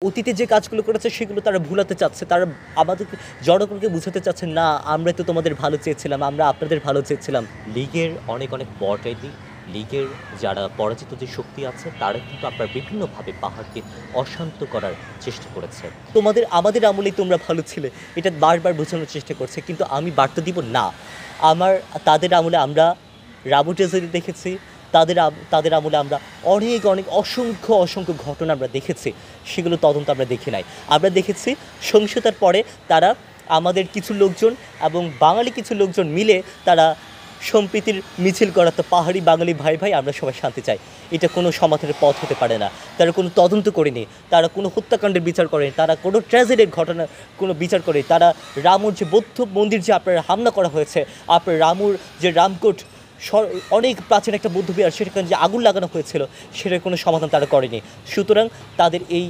অতীতে যে কাজগুলো করেছে সেগুলো তারা ভুলাতে চাচ্ছে। তারা আমাদেরকে জনগণকে বুঝাতে চাচ্ছে, না আমরা তো তোমাদের ভালো চেয়েছিলাম, আমরা আপনাদের ভালো চেয়েছিলাম। লীগের অনেক বড়াই লীগের যারা পরাজিত যে শক্তি আছে তারা কিন্তু আপনার বিভিন্নভাবে পাহাড়কে অশান্ত করার চেষ্টা করেছে। আমাদের আমলেই তোমরা ভালো ছিলে, এটা বারবার বোঝানোর চেষ্টা করছে। কিন্তু আমি বার্তা দিব না। তাদের আমলে আমরা রামু ট্র্যাজেডি দেখেছি। তাদের আমলে আমরা অনেক অসংখ্য ঘটনা আমরা দেখেছি। সেগুলো তদন্ত আমরা দেখি নাই। আমরা দেখেছি সহিংসতার পরে তারা আমাদের কিছু লোকজন এবং বাঙালি কিছু লোকজন মিলে তারা সম্প্রীতির মিছিল করাতো, পাহাড়ি বাঙালি ভাই আমরা সবাই শান্তি চাই। এটা কোনো সমাধানের পথ হতে পারে না। তারা কোনো তদন্ত করেনি, তারা কোনো হত্যাকাণ্ডের বিচার করেনি, তারা কোনো ট্র্যাজেডির ঘটনা কোনো বিচার করেনি। তারা রামুর যে বৌদ্ধ মন্দির যে আপনার হামলা করা হয়েছে, আপনার রামুর যে রামকোট অনেক প্রাচীন একটা বৌদ্ধবিহার, সেখানে যে আগুন লাগানো হয়েছিল সেটার কোনো সমাধান তারা করেনি। সুতরাং তাদের এই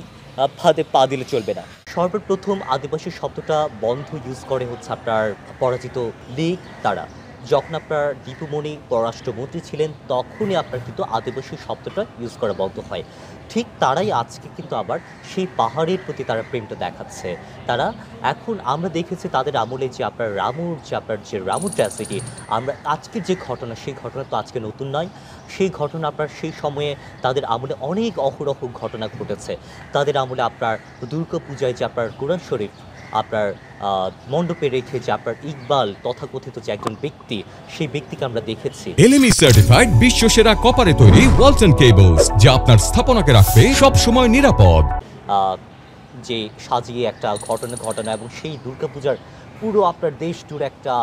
ফাঁদে পা দিলে চলবে না। সর্বপ্রথম আদিবাসী শব্দটা বন্ধ ইউজ করে হচ্ছে আপনার পরাজিত লীগ। তারা যখন আপনার দীপুমণি পররাষ্ট্রমন্ত্রী ছিলেন তখনই আপনার কিন্তু আদিবাসী শব্দটা ইউজ করা বন্ধ হয়। ঠিক তারাই আজকে কিন্তু আবার সেই পাহাড়ের প্রতি তারা প্রেমটা দেখাচ্ছে। তারা এখন আমরা দেখেছি তাদের আমলে যে আপনার রামু ট্র্যাজেডি, আমরা আজকের যে ঘটনা সেই ঘটনা তো আজকে নতুন নয়। সেই ঘটনা আপনার সেই সময়ে তাদের আমলে অনেক অহরহ ঘটনা ঘটেছে। তাদের আমলে আপনার দুর্গাপূজায় যে আপনার কোরআন শরীফ আপনার মণ্ডপে রেখে যে আপনার ইকবাল তথাকথিত যে একজন ব্যক্তি, সেই ব্যক্তিকে আমরা দেখেছি। এলএমই সার্টিফাইড বিশ্বসেরা কপারে তৈরি ওয়ালটন কেবলস, যা আপনার স্থাপনাকে রাখবে সব সময় নিরাপদ। যে সাজিয়ে একটা ঘটনা এবং সেই দুর্গাপূজার পুরো আপনার দেশ জুড়ে একটা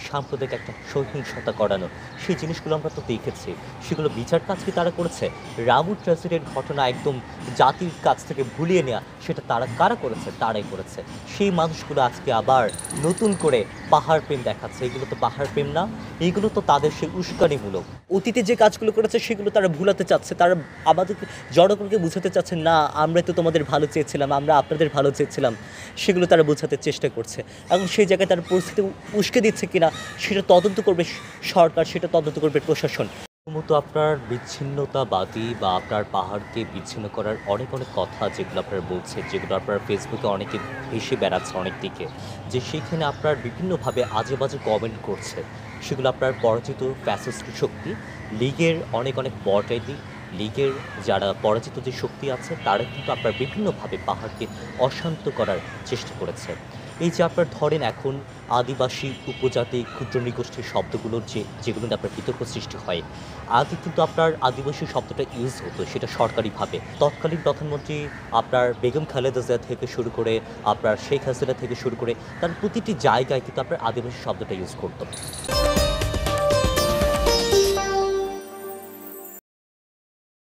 সাম্প্রদায়িক একটা সহিংসতা করানো, সেই জিনিসগুলো আমরা তো দেখেছি। সেগুলো বিচার কাজ কি তারা করেছে? রামু ট্র্যাজেডির ঘটনা একদম জাতির কাছ থেকে ভুলিয়ে নেওয়া, সেটা কারা করেছে? তারাই করেছে। সেই মানুষগুলো আজকে আবার নতুন করে পাহাড় প্রেম দেখাচ্ছে। এগুলো তো পাহাড় প্রেম না, এইগুলো তো তাদের সেই উস্কানিমূলক। অতীতে যে কাজগুলো করেছে সেগুলো তারা ভুলাতে চাচ্ছে। তারা আমাদেরকে জনগণকে বুঝাতে চাচ্ছে, না আমরা তো তোমাদের ভালো চেয়েছিলাম, আমরা আপনাদের ভালো চেয়েছিলাম। সেগুলো তারা বোঝাতে চেষ্টা করছে এবং সেই জায়গায় তারা পরিস্থিতি উস্কে দিচ্ছে কিনা সেটা তদন্ত করবে সরকার, সেটা তদন্ত করবে প্রশাসন। মতো আপনার বিচ্ছিন্নতাবাদী বা আপনার পাহাড়কে বিচ্ছিন্ন করার অনেক কথা যেগুলো আপনারা বলছেন, যেগুলো আপনার ফেসবুকে অনেকে ভেসে বেড়াচ্ছে অনেক দিকে, যে সেইখানে আপনার বিভিন্নভাবে আজে বাজে কমেন্ট করছে, সেগুলো আপনার পরাজিত ফ্যাসিস্ট শক্তি লীগের অনেক বড়াই লীগের যারা পরাজিত যে শক্তি আছে তারা কিন্তু আপনার বিভিন্নভাবে পাহাড়কে অশান্ত করার চেষ্টা করেছে। এই যে আপনার ধরেন এখন আদিবাসী উপজাতি ক্ষুদ্র নৃগোষ্ঠীর শব্দগুলোর যেগুলো আপনার বিতর্ক সৃষ্টি হয়, আগে কিন্তু আপনার আদিবাসী শব্দটা ইউজ হতো, সেটা সরকারিভাবে তৎকালীন প্রধানমন্ত্রী আপনার বেগম খালেদা জিয়া থেকে শুরু করে আপনার শেখ হাসিনা থেকে শুরু করে তার প্রতিটি জায়গায় কিন্তু আপনার আদিবাসী শব্দটা ইউজ করতো।